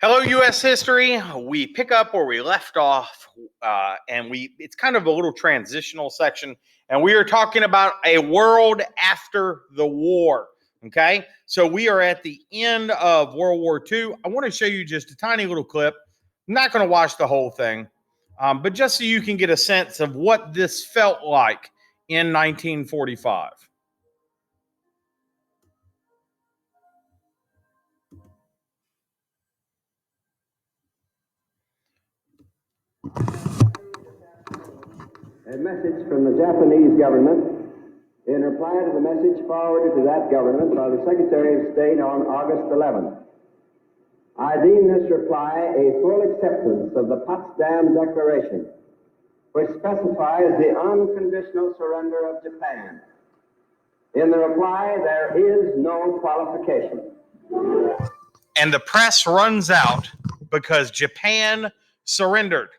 Hello, U.S. history. We pick up where we left off, and it's kind of a little transitional section, and we are talking about a world after the war, okay? So we are at the end of World War II. I want to show you just a tiny little clip. I'm not going to watch the whole thing, but just so you can get a sense of what this felt like in 1945. A message from the Japanese government in reply to the message forwarded to that government by the Secretary of State on August 11th. I deem this reply a full acceptance of the Potsdam Declaration, which specifies the unconditional surrender of Japan. In the reply, there is no qualification. And the press runs out because Japan surrendered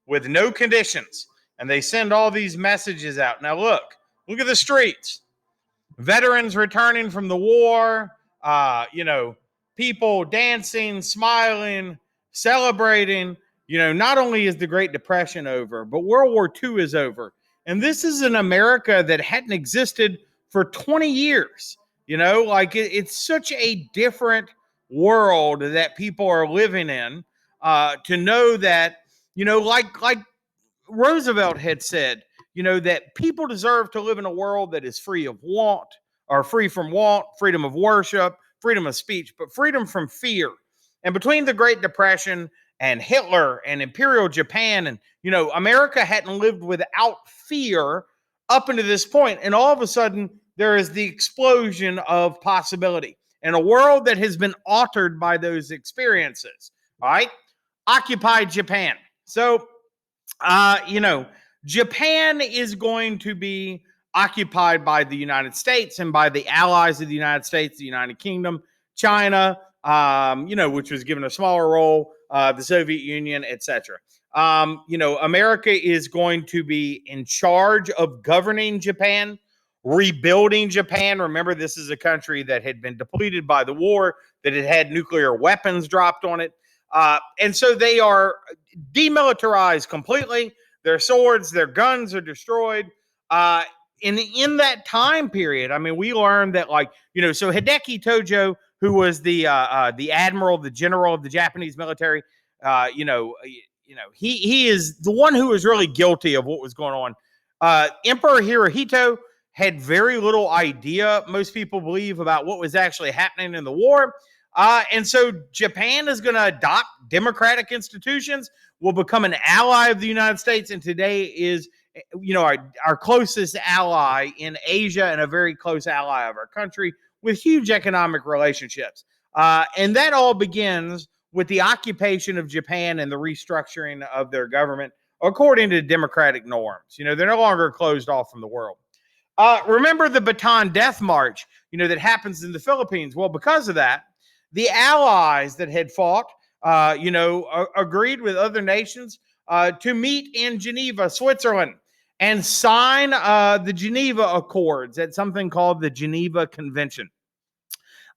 with no conditions. And they send all these messages out. Now, look at the streets. Veterans returning from the war, people dancing, smiling, celebrating. Not only is the Great Depression over, but World War II is over. And this is an America that hadn't existed for 20 years. It's such a different world that people are living in, to know that, like Roosevelt had said, that people deserve to live in a world that is free of want, or free from want, freedom of worship, freedom of speech, but freedom from fear. And between the Great Depression and Hitler and Imperial Japan, and, America hadn't lived without fear up until this point. And all of a sudden, there is the explosion of possibility in a world that has been altered by those experiences. All right. Occupied Japan. So, Japan is going to be occupied by the United States and by the allies of the United States, the United Kingdom, China, which was given a smaller role, the Soviet Union, etc. America is going to be in charge of governing Japan, rebuilding Japan. Remember, this is a country that had been depleted by the war, that it had nuclear weapons dropped on it. And so they are demilitarized completely. Their swords, their guns are destroyed. In that time period, we learned that, so Hideki Tojo, who was the admiral, the general of the Japanese military, he is the one who was really guilty of what was going on. Emperor Hirohito had very little idea, most people believe, about what was actually happening in the war. And so Japan is going to adopt democratic institutions, will become an ally of the United States, and today is, our closest ally in Asia and a very close ally of our country with huge economic relationships. And that all begins with the occupation of Japan and the restructuring of their government according to democratic norms. They're no longer closed off from the world. Remember the Bataan Death March, that happens in the Philippines. Well, because of that, the allies that had fought, agreed with other nations to meet in Geneva, Switzerland, and sign the Geneva Accords at something called the Geneva Convention.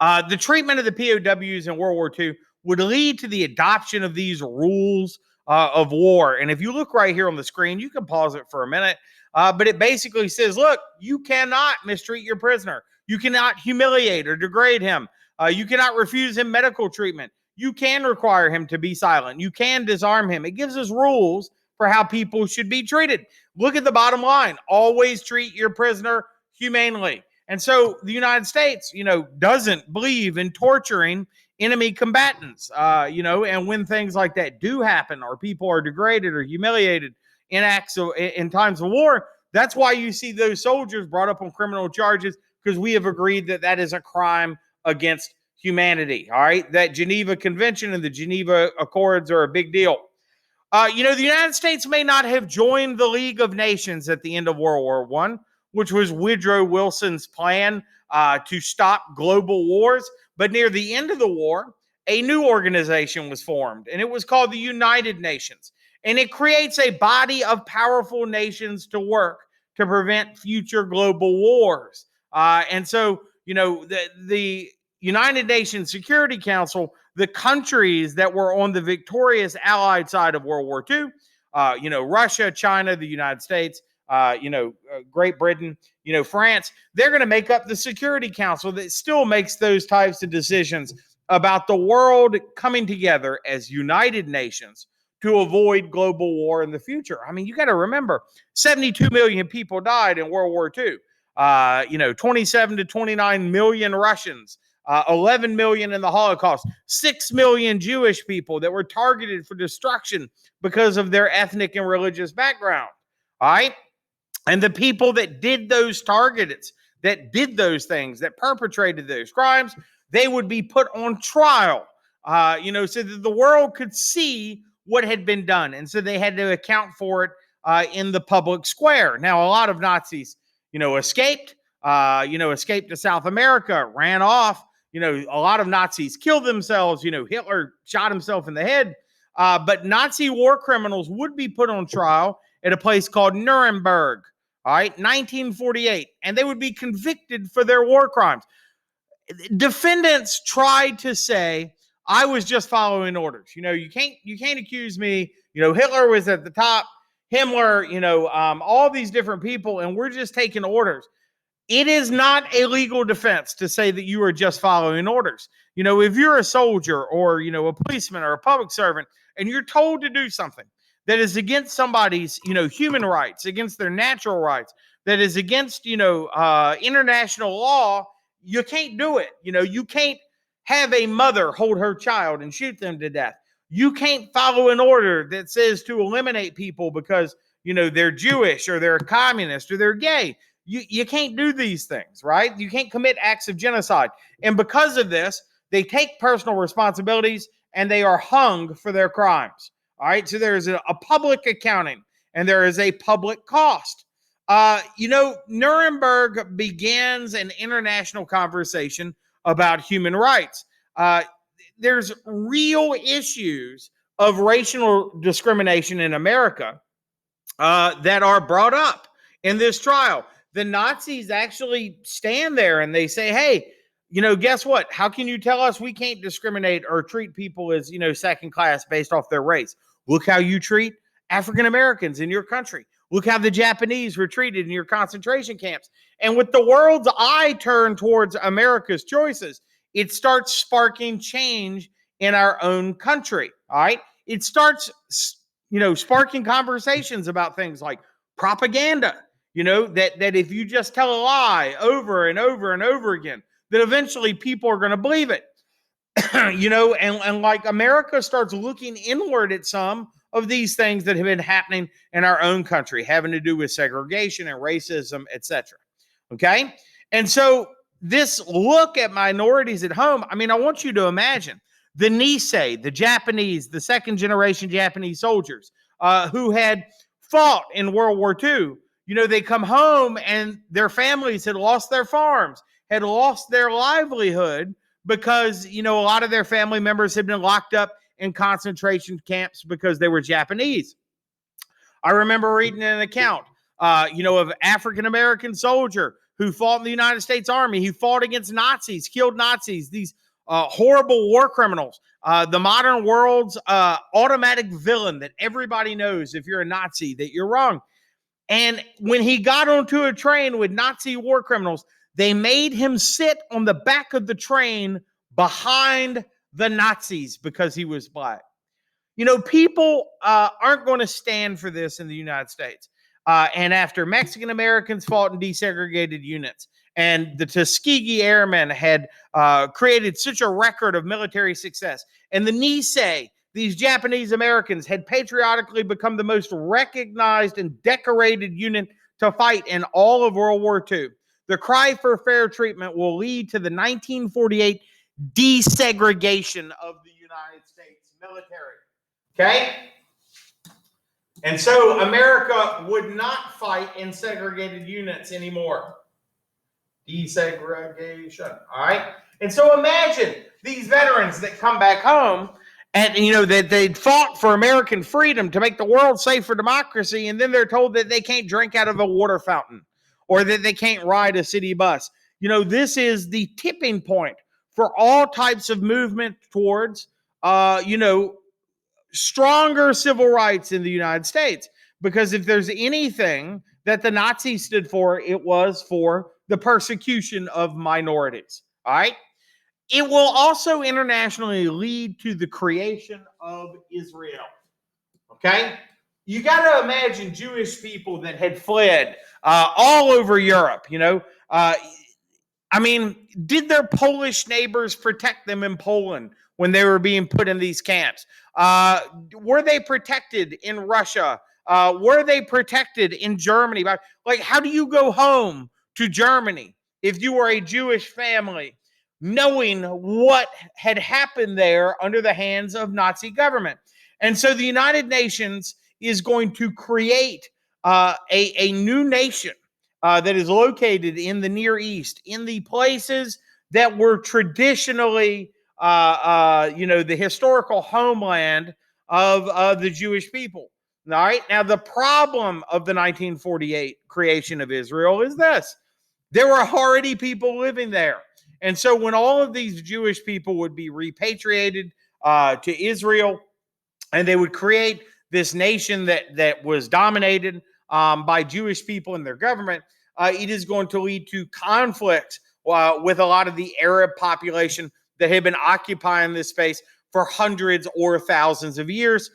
The treatment of the POWs in World War II would lead to the adoption of these rules of war. And if you look right here on the screen, you can pause it for a minute, but it basically says, look, you cannot mistreat your prisoner. You cannot humiliate or degrade him. You cannot refuse him medical treatment. You can require him to be silent. You can disarm him. It gives us rules for how people should be treated. Look at the bottom line. Always treat your prisoner humanely. And so the United States, doesn't believe in torturing enemy combatants, and when things like that do happen, or people are degraded or humiliated in times of war, that's why you see those soldiers brought up on criminal charges, because we have agreed that that is a crime against humanity. All right. That Geneva Convention and the Geneva Accords are a big deal. The United States may not have joined the League of Nations at the end of World War I, which was Woodrow Wilson's plan to stop global wars. But near the end of the war, a new organization was formed, and it was called the United Nations. And it creates a body of powerful nations to work to prevent future global wars. And so, the United Nations Security Council, the countries that were on the victorious Allied side of World War II, Russia, China, the United States, Great Britain, France, they're going to make up the Security Council that still makes those types of decisions about the world coming together as United Nations to avoid global war in the future. I mean, you got to remember, 72 million people died in World War II. 27 to 29 million Russians, 11 million in the Holocaust, 6 million Jewish people that were targeted for destruction because of their ethnic and religious background. All right. And the people that did those targets, that did those things, that perpetrated those crimes, they would be put on trial, so that the world could see what had been done. And so they had to account for it in the public square. Now, a lot of Nazis, escaped to South America, ran off. A lot of Nazis killed themselves. Hitler shot himself in the head. But Nazi war criminals would be put on trial at a place called Nuremberg, all right, 1948, and they would be convicted for their war crimes. Defendants tried to say, I was just following orders. You can't accuse me. Hitler was at the top, Himmler, all these different people, and we're just taking orders. It is not a legal defense to say that you are just following orders. If you're a soldier or, a policeman or a public servant, and you're told to do something that is against somebody's, human rights, against their natural rights, that is against, international law, you can't do it. You can't have a mother hold her child and shoot them to death. You can't follow an order that says to eliminate people because, they're Jewish or they're a communist or they're gay. You can't do these things, right? You can't commit acts of genocide. And because of this, they take personal responsibilities and they are hung for their crimes. All right. So there is a public accounting and there is a public cost. Nuremberg begins an international conversation about human rights. There's real issues of racial discrimination in America that are brought up in this trial. The Nazis actually stand there and they say, hey, guess what? How can you tell us we can't discriminate or treat people as, second class based off their race? Look how you treat African Americans in your country. Look how the Japanese were treated in your concentration camps. And with the world's eye turned towards America's choices, it starts sparking change in our own country. All right. It starts, sparking conversations about things like propaganda, that if you just tell a lie over and over and over again, that eventually people are going to believe it. And like America starts looking inward at some of these things that have been happening in our own country, having to do with segregation and racism, etc. Okay. And so this look at minorities at home, I want you to imagine the Nisei, the Japanese, the second generation Japanese soldiers who had fought in World War II. They come home and their families had lost their farms, had lost their livelihood because, a lot of their family members had been locked up in concentration camps because they were Japanese. I remember reading an account, of an African-American soldier who fought in the United States Army. He fought against Nazis, killed Nazis, these horrible war criminals, the modern world's automatic villain that everybody knows if you're a Nazi that you're wrong. And when he got onto a train with Nazi war criminals, they made him sit on the back of the train behind the Nazis because he was black. People aren't going to stand for this in the United States. And after Mexican Americans fought in desegregated units and the Tuskegee Airmen had created such a record of military success, and the Nisei, these Japanese Americans, had patriotically become the most recognized and decorated unit to fight in all of World War II. The cry for fair treatment will lead to the 1948 desegregation of the United States military. Okay? And so America would not fight in segregated units anymore. Desegregation. All right? And so imagine these veterans that come back home and, that they'd fought for American freedom to make the world safe for democracy, and then they're told that they can't drink out of a water fountain or that they can't ride a city bus. This is the tipping point for all types of movement towards stronger civil rights in the United States. Because if there's anything that the Nazis stood for, it was for the persecution of minorities. All right. It will also internationally lead to the creation of Israel. Okay. You got to imagine Jewish people that had fled all over Europe, did their Polish neighbors protect them in Poland when they were being put in these camps? Were they protected in Russia? Were they protected in Germany? Like, how do you go home to Germany if you were a Jewish family, knowing what had happened there under the hands of Nazi government? And so the United Nations is going to create a new nation that is located in the Near East, in the places that were traditionally, the historical homeland of the Jewish people. All right. Now, the problem of the 1948 creation of Israel is this: there were already people living there. And so when all of these Jewish people would be repatriated to Israel, and they would create this nation that was dominated by Jewish people and their government, it is going to lead to conflict with a lot of the Arab population that had been occupying this space for hundreds or thousands of years.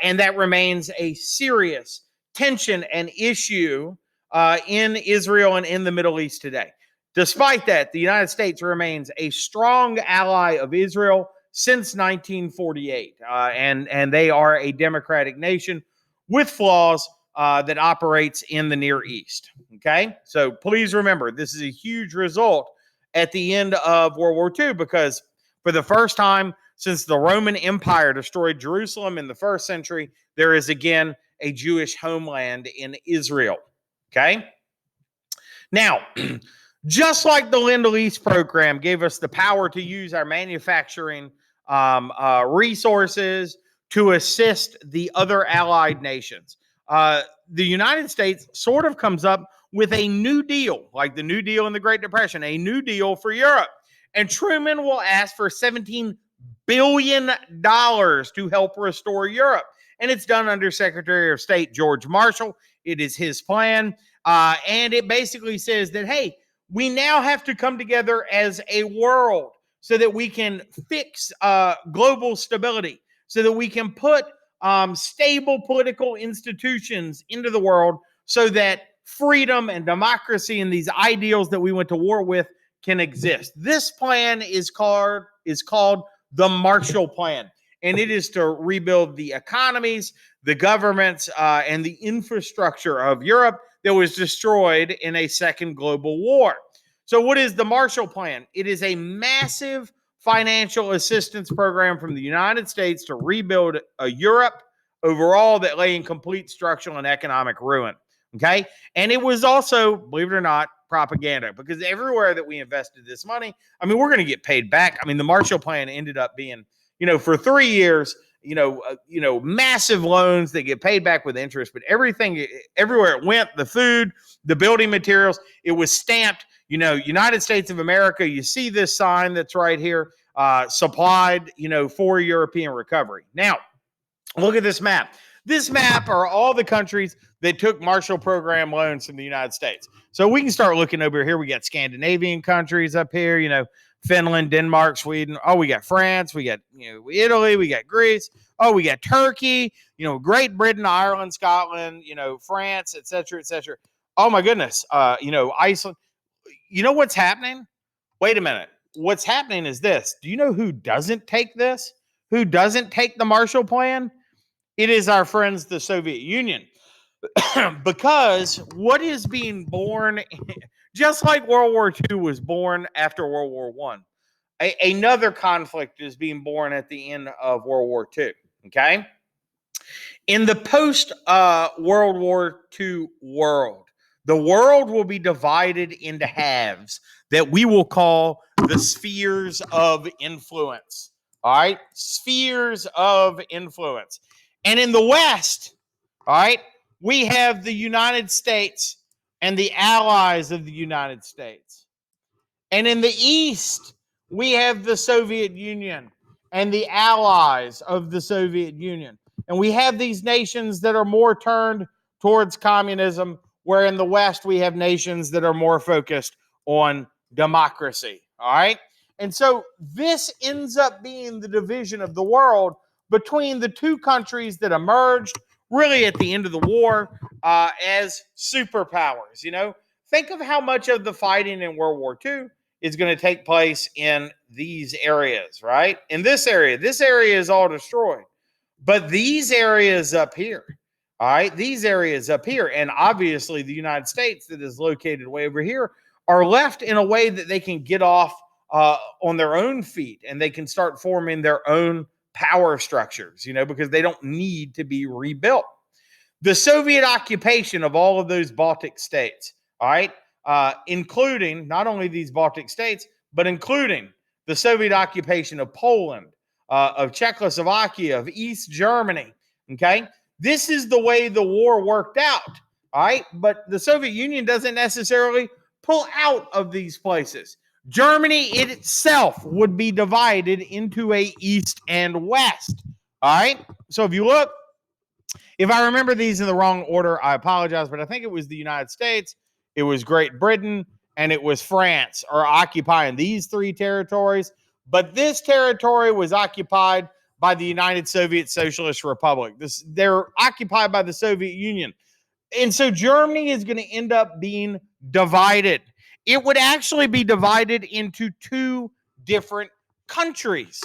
And that remains a serious tension and issue in Israel and in the Middle East today. Despite that, the United States remains a strong ally of Israel since 1948, and they are a democratic nation with flaws that operates in the Near East. Okay, so please remember, this is a huge result at the end of World War II, because for the first time since the Roman Empire destroyed Jerusalem in the first century, there is again a Jewish homeland in Israel. Okay, now, just like the Lend-Lease program gave us the power to use our manufacturing resources to assist the other allied nations, the United States sort of comes up with a new deal, like the New Deal in the Great Depression, a new deal for Europe. And Truman will ask for $17 billion to help restore Europe. And it's done under Secretary of State George Marshall. It is his plan. And it basically says that, hey, we now have to come together as a world so that we can fix global stability, so that we can put stable political institutions into the world, so that freedom and democracy and these ideals that we went to war with can exist. This plan is called the Marshall Plan, and it is to rebuild the economies, the governments, and the infrastructure of Europe that was destroyed in a second global war. So what is the Marshall Plan? It is a massive financial assistance program from the United States to rebuild a Europe overall that lay in complete structural and economic ruin. Okay. And it was also, believe it or not, propaganda, because everywhere that we invested this money, we're going to get paid back. The Marshall Plan ended up being, for 3 years, massive loans that get paid back with interest, but everywhere it went, the food, the building materials, it was stamped, United States of America. You see this sign that's right here, supplied, for European recovery. Now, look at this map. This map are all the countries that took Marshall Program loans from the United States. So we can start looking over here. We got Scandinavian countries up here, Finland, Denmark, Sweden. Oh, we got France. We got, Italy. We got Greece. Oh, we got Turkey, Great Britain, Ireland, Scotland, France, et cetera, et cetera. Oh, my goodness. Iceland. You know what's happening? Wait a minute. What's happening is this. Do you know who doesn't take this? Who doesn't take the Marshall Plan? It is our friends, the Soviet Union. Because what is being born, just like World War II was born after World War I, another conflict is being born at the end of World War II. Okay? In the post-World War II world, the world will be divided into halves that we will call the spheres of influence. All right? Spheres of influence. And in the West, all right, we have the United States and the allies of the United States. And in the East, we have the Soviet Union and the allies of the Soviet Union. And we have these nations that are more turned towards communism, where in the West we have nations that are more focused on democracy. All right. And so this ends up being the division of the world between the two countries that emerged really at the end of the war as superpowers. You know, think of how much of the fighting in World War II is going to take place in these areas, right? In this area is all destroyed. But these areas up here, all right, these areas up here, and obviously the United States that is located way over here, are left in a way that they can get off on their own feet and they can start forming their own power structures, you know, because they don't need to be rebuilt. The Soviet occupation of all of those Baltic states, all right, including not only these Baltic states, but including the Soviet occupation of Poland, of Czechoslovakia, of East Germany. Okay. This is the way the war worked out. All right. But the Soviet Union doesn't necessarily pull out of these places. Germany itself would be divided into a East and West. All right. So if you look, if I remember these in the wrong order, I apologize, but I think it was the United States, it was Great Britain, and it was France are occupying these three territories. But this territory was occupied by the United Soviet Socialist Republic. They're occupied by the Soviet Union. And so Germany is going to end up being divided. It would actually be divided into two different countries,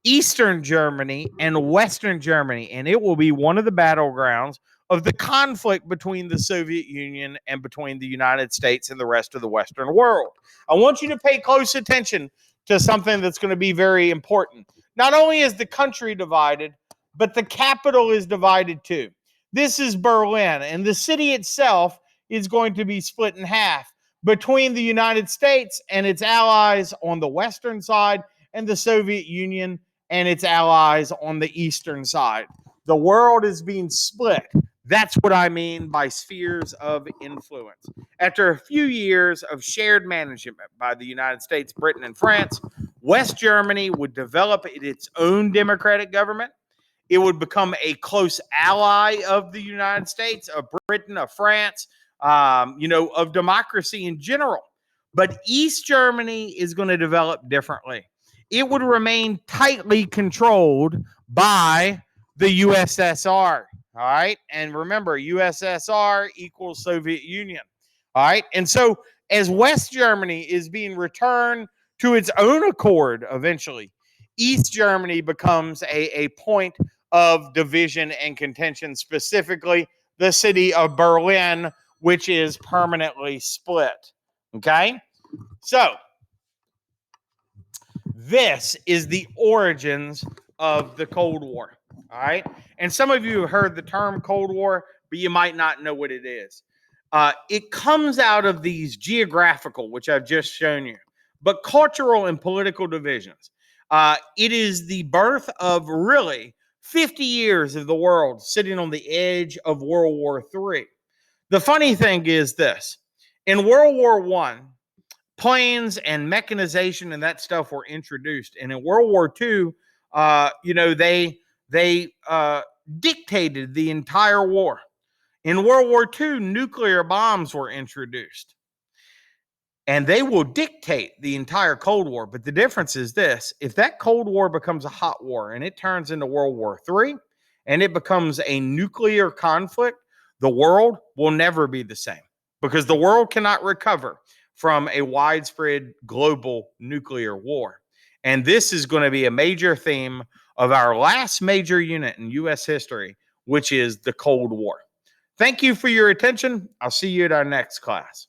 Eastern Germany and Western Germany. And it will be one of the battlegrounds of the conflict between the Soviet Union and between the United States and the rest of the Western world. I want you to pay close attention to something that's going to be very important. Not only is the country divided, but the capital is divided too. This is Berlin, and the city itself is going to be split in half between the United States and its allies on the western side and the Soviet Union and its allies on the eastern side. The world is being split. That's what I mean by spheres of influence. After a few years of shared management by the United States, Britain, and France, West Germany would develop its own democratic government. It would become a close ally of the United States, of Britain, of France, of democracy in general. But East Germany is going to develop differently. It would remain tightly controlled by the USSR. All right. And remember, USSR equals Soviet Union. All right. And so as West Germany is being returned to its own accord eventually, East Germany becomes a point of division and contention, specifically the city of Berlin, which is permanently split. Okay? So, this is the origins of the Cold War. All right? And some of you have heard the term Cold War, but you might not know what it is. It comes out of these geographical, which I've just shown you, but cultural and political divisions. It is the birth of really 50 years of the world sitting on the edge of World War III. The funny thing is this. In World War I, planes and mechanization and that stuff were introduced. And in World War II, they dictated the entire war. In World War II, nuclear bombs were introduced. And they will dictate the entire Cold War. But the difference is this. If that Cold War becomes a hot war and it turns into World War III and it becomes a nuclear conflict, the world will never be the same because the world cannot recover from a widespread global nuclear war. And this is going to be a major theme of our last major unit in U.S. history, which is the Cold War. Thank you for your attention. I'll see you at our next class.